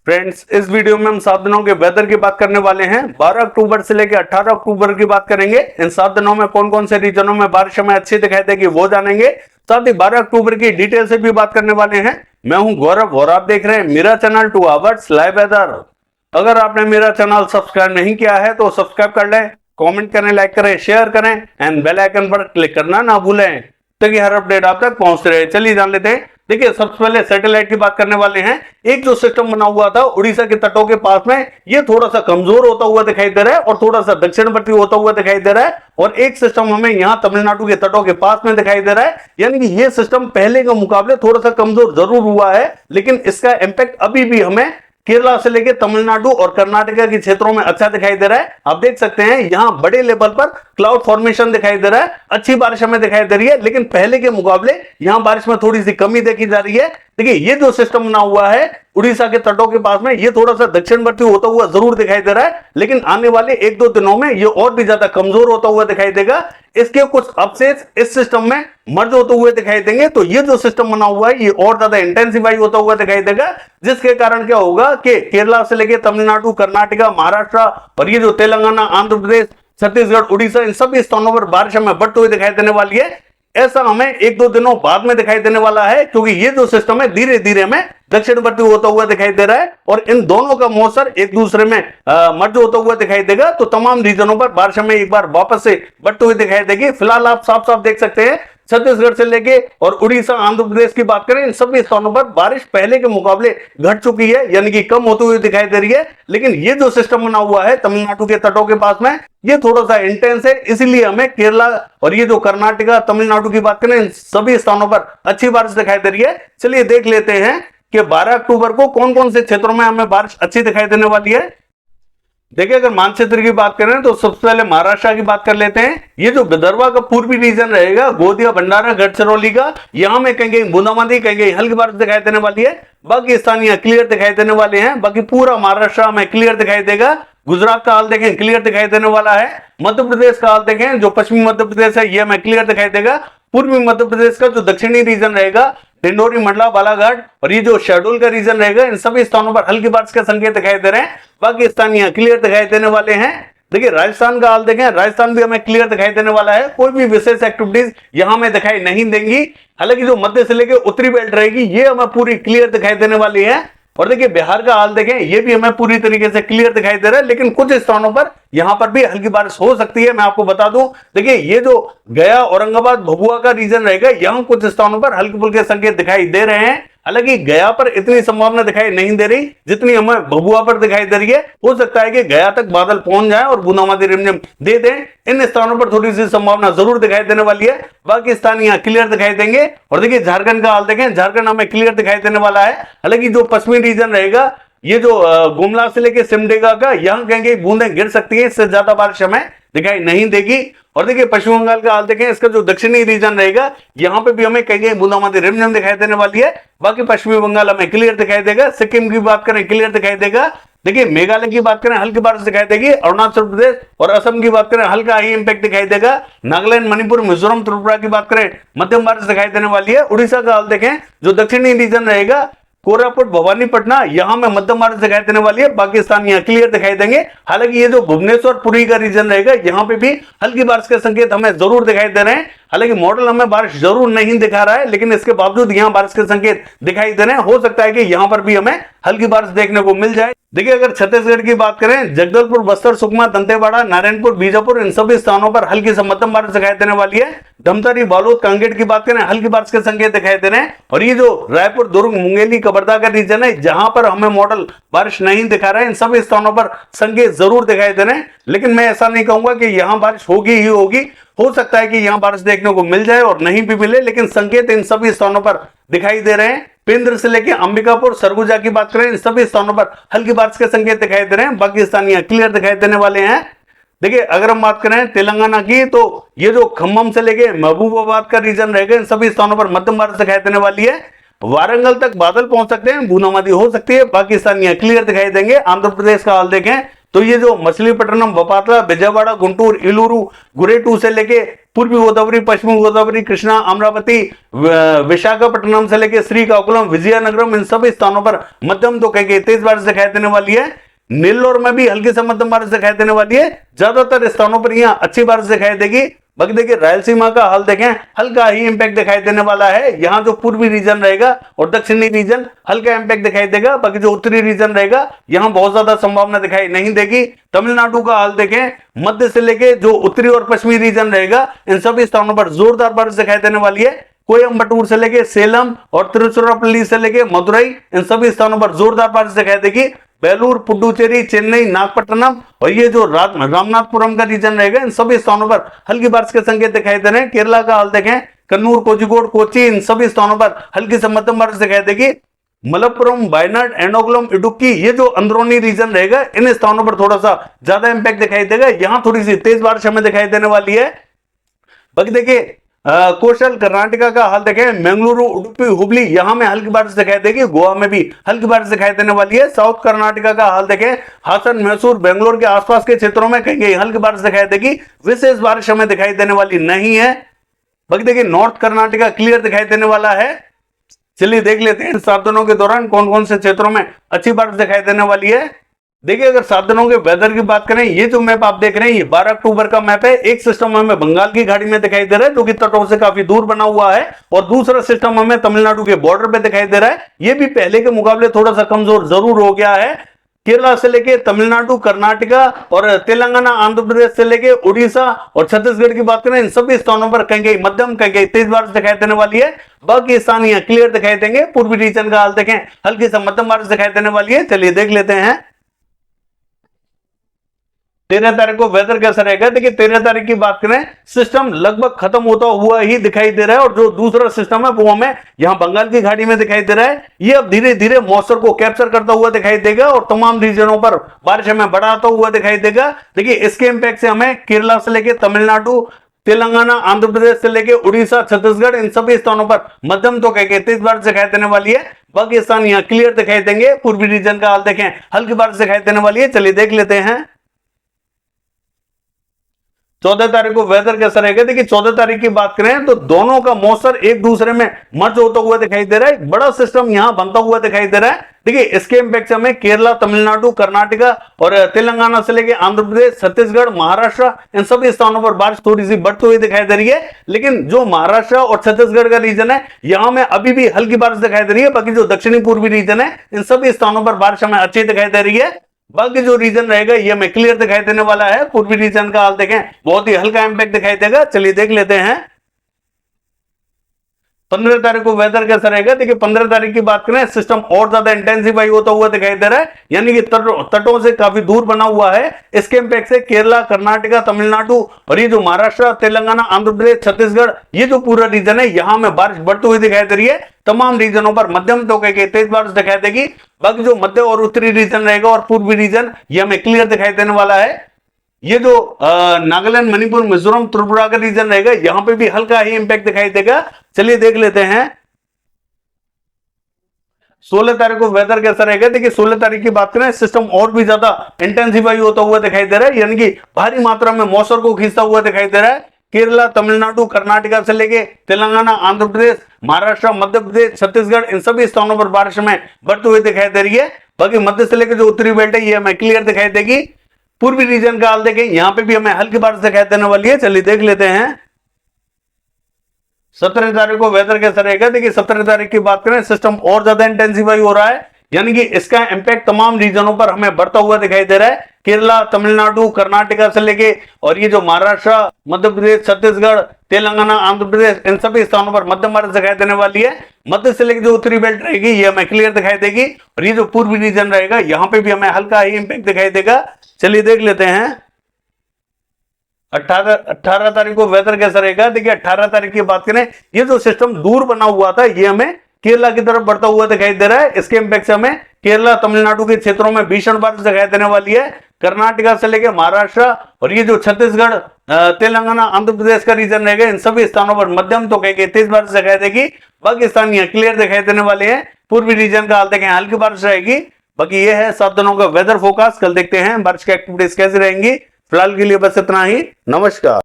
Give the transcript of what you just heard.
Friends, इस video में हम 7 दिनों के वेदर की बात करने वाले हैं। 12 अक्टूबर से लेकर 18 अक्टूबर की बात करेंगे। इन 7 दिनों में कौन कौन से रीजनों में बारिश हमें अच्छी दिखाई देगी वो जानेंगे। साथ ही 12 अक्टूबर की डिटेल से भी बात करने वाले हैं। मैं हूं गौरव और आप देख रहे हैं मेरा चैनल 2 आवर्स लाइव वेदर। अगर आपने मेरा चैनल सब्सक्राइब नहीं किया है तो सब्सक्राइब कर लें, कमेंट करें, लाइक करें, शेयर करें एंड बेल आइकन पर क्लिक करना ना भूलें ताकि हर अपडेट आप तक पहुंच रहे। चलिए जान लेते हैं। देखिए, सबसे पहले सैटेलाइट की बात करने वाले हैं। एक जो सिस्टम बना हुआ था उड़ीसा के तटों के पास में, ये थोड़ा सा कमजोर होता हुआ दिखाई दे रहा है और थोड़ा सा दक्षिणवर्ती होता हुआ दिखाई दे रहा है। और एक सिस्टम हमें यहाँ तमिलनाडु के तटों के पास में दिखाई दे रहा है। यानी कि ये सिस्टम पहले के मुकाबले थोड़ा सा कमजोर जरूर हुआ है, लेकिन इसका इंपैक्ट अभी भी हमें केरला से लेकर तमिलनाडु और कर्नाटका के क्षेत्रों में अच्छा दिखाई दे रहा है। आप देख सकते हैं यहां बड़े लेवल पर क्लाउड फॉर्मेशन दिखाई दे रहा है, अच्छी बारिश हमें दिखाई दे रही है, लेकिन पहले के मुकाबले यहां बारिश में थोड़ी सी कमी देखी जा रही है। देखिए, ये जो सिस्टम बना हुआ है उड़ीसा के तटों के पास में, ये थोड़ा सा दक्षिणवर्ती होता हुआ जरूर दिखाई दे रहा है, लेकिन आने वाले 1-2 दिनों में ये और भी ज्यादा कमजोर होता हुआ दिखाई देगा। इसके कुछ अवशेष इस सिस्टम में मर्ज होते हुए दिखाई देंगे, तो ये जो सिस्टम बना हुआ है ये और ज्यादा इंटेंसिफाई होता हुआ दिखाई देगा, जिसके कारण क्या होगा कि केरला से लेकर तमिलनाडु, कर्नाटका, महाराष्ट्र और ये जो तेलंगाना, आंध्र प्रदेश, छत्तीसगढ़, उड़ीसा, इन सभी स्थानों पर बारिश हमें बढ़ते हुए दिखाई देने वाली है। ऐसा हमें 1-2 दिनों बाद में दिखाई देने वाला है, क्योंकि ये जो सिस्टम है धीरे धीरे हमें दक्षिणवर्ती होता हुआ दिखाई दे रहा है और इन दोनों का मौसम एक दूसरे में मर्ज होता हुआ दिखाई देगा। तो तमाम रीजनों पर बारिश हमें एक बार वापस से बढ़ते हुए दिखाई देगी। फिलहाल आप साफ साफ देख सकते हैं छत्तीसगढ़ से लेके और उड़ीसा, आंध्र प्रदेश की बात करें, इन सभी स्थानों पर बारिश पहले के मुकाबले घट चुकी है, यानी कि कम होती हुई दिखाई दे रही है। लेकिन ये जो सिस्टम बना हुआ है तमिलनाडु के तटों के पास में, ये थोड़ा सा इंटेंस है, इसलिए हमें केरला और ये जो कर्नाटका, तमिलनाडु की बात करें, इन सभी स्थानों पर अच्छी बारिश दिखाई दे रही है। चलिए देख लेते हैं कि 12 अक्टूबर को कौन कौन से क्षेत्रों में हमें बारिश अच्छी दिखाई देने वाली है। देखिए, अगर मानचित्र की बात करें तो सबसे पहले महाराष्ट्र की बात कर लेते हैं। ये जो विदर्भ का पूर्वी रीजन रहेगा, गोदिया, भंडारा, गढ़चिरौली का, यहां में कहीं कहीं बूंदाबांदी, कहीं कहीं हल्की बारिश दिखाई देने वाली है। बाकी स्थान यहाँ क्लियर दिखाई देने वाले हैं। बाकी पूरा महाराष्ट्र में क्लियर दिखाई देगा। गुजरात का हाल देखें, क्लियर दिखाई देने वाला है। मध्य प्रदेश का हाल देखें, जो पश्चिमी मध्य प्रदेश है ये हमें क्लियर दिखाई देगा। पूर्वी मध्य प्रदेश का जो दक्षिणी रीजन रहेगा, डिंडोरी, मंडला, बालाघाट और ये जो शहडोल का रीजन रहेगा, इन सभी स्थानों पर हल्की बारिश के संकेत दिखाई दे रहे हैं। बाकी स्थान यहाँ क्लियर दिखाई देने वाले हैं। देखिए, राजस्थान का हाल देखें, राजस्थान भी हमें क्लियर दिखाई देने वाला है। कोई भी विशेष एक्टिविटीज यहां में दिखाई नहीं देंगी। हालांकि जो मध्य से लेकर उत्तरी बेल्ट रहेगी ये हमें पूरी क्लियर दिखाई देने वाली है। और देखिए, बिहार का हाल देखें, ये भी हमें पूरी तरीके से क्लियर दिखाई दे रहा है, लेकिन कुछ स्थानों पर यहां पर भी हल्की बारिश हो सकती है। मैं आपको बता दूं, देखिए ये जो गया, औरंगाबाद, भभुआ का रीजन रहेगा, यहां कुछ स्थानों पर हल्के फुल्के संकेत दिखाई दे रहे हैं। हालांकि गया पर इतनी संभावना दिखाई नहीं दे रही जितनी हमें भभुआ पर दिखाई दे रही है। हो सकता है कि गया तक बादल पहुंच जाए और बूंदाबांदी रिमझिम दे दें। इन स्थानों पर थोड़ी सी संभावना जरूर दिखाई देने वाली है। बाकी स्थान यहाँ क्लियर दिखाई देंगे। और देखिए, झारखंड का हाल देखें, झारखंड हमें क्लियर दिखाई देने वाला है। हालांकि जो पश्चिमी रीजन रहेगा, ये जो गुमला से लेके सिमडेगा का, यहां कहीं बूंदें गिर सकती है, इससे ज्यादा बारिश हमें दिखाई नहीं देगी। और देखिए, पश्चिम बंगाल का हाल देखें, इसका जो दक्षिणी रीजन रहेगा यहां पे भी हमें कहीं बूंदाबांदी रिमझिम दिखाई देने वाली है। बाकी पश्चिमी बंगाल हमें क्लियर दिखाई देगा। सिक्किम की बात करें, क्लियर दिखाई देगा। देखिए, मेघालय की बात करें, हल्की बारिश दिखाई देगी। अरुणाचल प्रदेश और असम की बात करें, हल्का ही इंपैक्ट दिखाई देगा। नागालैंड, मणिपुर, मिजोरम, त्रिपुरा की बात करें, मध्यम बारिश दिखाई देने वाली है। उड़ीसा का हाल देखें, जो दक्षिणी रीजन रहेगा, कोरापुट, भवानीपटना, यहां में मध्यम बारिश दिखाई देने वाली है। बाकी स्थान यहाँ क्लियर दिखाई देंगे। हालांकि ये जो भुवनेश्वर, पुरी का रीजन रहेगा, यहां पे भी हल्की बारिश के संकेत हमें जरूर दिखाई दे रहे हैं। हालांकि मॉडल हमें बारिश जरूर नहीं दिखा रहा है, लेकिन इसके बावजूद यहां बारिश के संकेत दिखाई दे रहे हैं। हो सकता है कि यहां पर भी हमें हल्की बारिश देखने को मिल जाए। देखिए, अगर छत्तीसगढ़ की बात करें, जगदलपुर, बस्तर, सुकमा, दंतेवाड़ा, नारायणपुर, बीजापुर, इन सभी स्थानों पर हल्की से मध्यम बारिश दिखाई देने वाली है। धमतरी, बालोद, कांकेर की बात करें, हल्की बारिश के संकेत दिखाई दे रहे हैं। और ये जो रायपुर, दुर्ग, मुंगेली, कवर्धा का रीजन है, जहां पर हमें मॉडल बारिश नहीं दिखा रहा है, इन सभी स्थानों पर संकेत जरूर दिखाई दे रहे हैं। लेकिन मैं ऐसा नहीं कहूंगा कि यहां बारिश होगी ही होगी। हो सकता है कि यहां बारिश देखने को मिल जाए और नहीं भी मिले, लेकिन संकेत इन सभी स्थानों पर दिखाई दे रहे हैं। पिंद्र से लेकर अंबिकापुर, सरगुजा की बात करें, इन सभी स्थानों पर हल्की बारिश के संकेत दिखाई दे रहे हैं। बाकी स्थान यहाँ क्लियर दिखाई देने वाले हैं। देखिए, अगर हम बात करें तेलंगाना की, तो ये जो खम्मम से लेके महबूबाबाद का रीजन रहेगा, इन सभी स्थानों पर मध्यम बारिश दिखाई देने वाली है। वारंगल तक बादल पहुंच सकते हैं, बूंदाबांदी हो सकती है। बाकी स्थान यहाँ क्लियर दिखाई देंगे। आंध्र प्रदेश का हाल देखें तो ये जो मछलीपट्टनम, बपातला, विजयवाड़ा, गुंटूर, इलूरू, गुरेटू से लेके पूर्वी गोदावरी, पश्चिमी गोदावरी, कृष्णा, अमरावती, विशाखापट्टनम से लेकर श्रीकाकुलम, विजयनगरम, इन सभी स्थानों पर मध्यम तो कहीं तेज बारिश दिखाई देने वाली है। नेल्लोर में भी हल्की से मध्यम बारिश दिखाई देने वाली है। ज्यादातर स्थानों पर यहां अच्छी बारिश दिखाई देगी। बाकी देखिए रायलसीमा का हाल देखें, हल्का ही इंपैक्ट दिखाई देने वाला है। यहाँ जो पूर्वी रीजन रहेगा और दक्षिणी रीजन हल्का इंपैक्ट दिखाई देगा। बाकी जो उत्तरी रीजन रहेगा यहाँ बहुत ज्यादा संभावना दिखाई नहीं देगी। तमिलनाडु का हाल देखें, मध्य से लेके जो उत्तरी और पश्चिमी रीजन रहेगा इन सभी स्थानों पर जोरदार बारिश दिखाई देने वाली है। कोयम्बटूर से लेके सेलम और तिरुचिरापल्ली से लेके मदुरई, इन सभी स्थानों पर जोरदार बारिश दिखाई देगी। बेलूर, पुडुचेरी, चेन्नई, नागपट्टनम और ये जो रामनाथपुरम का रीजन रहेगा इन सभी स्थानों पर हल्की बारिश के संकेत दिखाई दे रहे हैं। केरला का हाल देखें, कन्नूर, कोझिकोड, कोची, इन सभी स्थानों पर हल्की से मध्यम बारिश दिखाई देगी। मलप्पुरम, वायनाड, एर्नाकुलम, इडुक्की, ये जो अंदरूनी रीजन रहेगा इन स्थानों पर थोड़ा सा ज्यादा इंपैक्ट दिखाई देगा। यहां थोड़ी सी तेज बारिश हमें दिखाई देने वाली है। बाकी देखिए कोस्टल कर्नाटका का हाल देखें, मंगलुरु, उडुपी, हुबली, यहां में हल्की बारिश दिखाई देगी। गोवा में भी हल्की बारिश दिखाई देने वाली है। साउथ कर्नाटका का हाल देखें, हासन, मैसूर, बेंगलोर के आसपास के क्षेत्रों में कहीं हल्की बारिश दिखाई देगी। विशेष बारिश हमें दिखाई देने वाली नहीं है। बाकी देखिए नॉर्थ कर्नाटका क्लियर दिखाई देने वाला है। चलिए देख लेते हैं 7 दिनों के दौरान कौन कौन से क्षेत्रों में अच्छी बारिश दिखाई देने वाली है। देखिए अगर 7 दिनों के वेदर की बात करें, ये जो मैप आप देख रहे हैं ये 12 अक्टूबर का मैप है। एक सिस्टम हमें बंगाल की खाड़ी में दिखाई दे रहा है जो कि तटों से काफी दूर बना हुआ है, और दूसरा सिस्टम हमें तमिलनाडु के बॉर्डर पे दिखाई दे रहा है। ये भी पहले के मुकाबले थोड़ा सा कमजोर जरूर हो गया है। केरला से लेके तमिलनाडु, कर्नाटका और तेलंगाना, आंध्र प्रदेश से लेके उड़ीसा और छत्तीसगढ़ की बात करें, इन सभी स्थानों पर कहीं मध्यम कहीं तेज बारिश दिखाई देने वाली है। बाकी स्थान यहाँ क्लियर दिखाई देंगे। पूर्वी रीजन का हाल देखें, हल्की से मध्यम बारिश दिखाई देने वाली है। चलिए देख लेते हैं 13 तारीख को वेदर कैसा रहेगा। देखिए 13 तारीख की बात करें, सिस्टम लगभग खत्म होता हुआ ही दिखाई दे रहा है, और जो दूसरा सिस्टम है वो हमें यहां बंगाल की खाड़ी में दिखाई दे रहा है। ये अब धीरे धीरे मॉइस्चर को कैप्चर करता हुआ दिखाई देगा और तमाम रीजनों पर बारिश हमें बढ़ाता हुआ दिखाई देगा। देखिए इसके इंपैक्ट से हमें केरला से लेकर तमिलनाडु, तेलंगाना, आंध्र प्रदेश से लेकर उड़ीसा, छत्तीसगढ़, इन सभी स्थानों पर मध्यम तो कह तेज बारिश दिखाई देने वाली है। बाकी स्थान यहाँ क्लियर दिखाई देंगे। पूर्वी रीजन का हाल देखें, हल्की बारिश दिखाई देने वाली है। चलिए देख लेते हैं 14 तारीख को वेदर कैसा रहेगा। देखिए 14 तारीख की बात करें तो दोनों का मॉइस्चर एक दूसरे में मर्ज होता हुआ दिखाई दे रहा है। बड़ा सिस्टम यहां बनता हुआ दिखाई दे रहा है। देखिए इसके इंपैक्ट से हमें केरला, तमिलनाडु, कर्नाटका और तेलंगाना से लेकर आंध्र प्रदेश, छत्तीसगढ़, महाराष्ट्र, इन सभी स्थानों पर बारिश थोड़ी सी बढ़ती हुई दिखाई दे रही है। लेकिन जो महाराष्ट्र और छत्तीसगढ़ का रीजन है यहां में अभी भी हल्की बारिश दिखाई दे रही है। बाकी जो दक्षिणी पूर्वी रीजन है इन सभी स्थानों पर बारिश हमें अच्छी दिखाई दे रही है। बाकी जो रीजन रहेगा ये हमें क्लियर दिखाई देने वाला है। पूर्वी रीजन का हाल देखें, बहुत ही हल्का इंपैक्ट दिखाई देगा। चलिए देख लेते हैं 15 तारीख को वेदर कैसा रहेगा। देखिए 15 तारीख की बात करें, सिस्टम और ज्यादा इंटेंसिफाई होता हुआ दिखाई दे रहा है, यानी कि तटों से काफी दूर बना हुआ है। इसके इंपैक्ट से केरला, कर्नाटका, तमिलनाडु और ये जो महाराष्ट्र, तेलंगाना, आंध्र प्रदेश, छत्तीसगढ़, ये जो पूरा रीजन है यहां में बारिश बढ़ती हुई दिखाई दे रही है। तमाम रीजनों पर मध्यम तो कह तेज बारिश दिखाई देगी। बाकी जो मध्य और उत्तरी रीजन रहेगा और पूर्वी रीजन ये हमें क्लियर दिखाई देने वाला है। ये जो नागालैंड, मणिपुर, मिजोरम, त्रिपुरा का रीजन रहेगा यहां पे भी हल्का ही इंपैक्ट दिखाई देगा। चलिए देख लेते हैं 16 तारीख को वेदर कैसा रहेगा। देखिए 16 तारीख की बात करें, सिस्टम और भी ज्यादा इंटेंसिफाई होता हुआ दिखाई दे रहा है, यानी कि भारी मात्रा में मॉइस्चर को खींचता हुआ दिखाई दे रहा है। केरला, तमिलनाडु, कर्नाटका से लेके तेलंगाना, आंध्र प्रदेश, महाराष्ट्र, मध्य प्रदेश, छत्तीसगढ़, इन सभी स्थानों पर बारिश में बढ़ती हुई दिखाई दे रही है। बाकी मध्य से लेकर जो उत्तरी बेल्ट है ये हमें क्लियर दिखाई देगी। पूर्वी रीजन का हाल देखें, यहां पे भी हमें हल्की बारिश दिखाई देने वाली है। चलिए देख लेते हैं 17 तारीख को वेदर कैसा रहेगा। देखिए 17 तारीख की बात करें, सिस्टम और ज्यादा इंटेंसिफाई हो रहा है, यानी कि इसका इंपैक्ट तमाम रीजनों पर हमें बढ़ता हुआ दिखाई दे रहा है। केरला, तमिलनाडु, कर्नाटका से लेके और ये जो महाराष्ट्र, मध्य प्रदेश, छत्तीसगढ़, तेलंगाना, आंध्र प्रदेश, इन सभी स्थानों पर मध्यम बारिश दिखाई देने वाली है। मध्य से लेकर जो उत्तरी बेल्ट रहेगी ये हमें क्लियर दिखाई देगी, और ये जो पूर्वी रीजन रहेगा यहाँ पे भी हमें हल्का ही इंपैक्ट दिखाई देगा। चलिए देख लेते हैं 18 तारीख को वेदर कैसा रहेगा। देखिए 18 तारीख की बात करें, ये जो सिस्टम दूर बना हुआ था ये हमें केरला की तरफ बढ़ता हुआ दिखाई दे रहा है। इसके इंपैक्ट से हमें केरला, तमिलनाडु के क्षेत्रों में भीषण बारिश दिखाई देने वाली है। कर्नाटका से लेकर महाराष्ट्र और ये जो छत्तीसगढ़, तेलंगाना, आंध्र प्रदेश का रीजन रहेगा इन सभी स्थानों पर मध्यम तो कह तेज बारिश दिखाई देगी। बाकी स्थान यहाँ क्लियर दिखाई देने वाले हैं। पूर्वी रीजन का हाल देखें, हल्की बारिश रहेगी। बाकी ये है 7 दिनों का वेदर फोरकास्ट। कल देखते हैं बारिश की एक्टिविटीज कैसी रहेंगी। फिलहाल के लिए बस इतना ही। नमस्कार।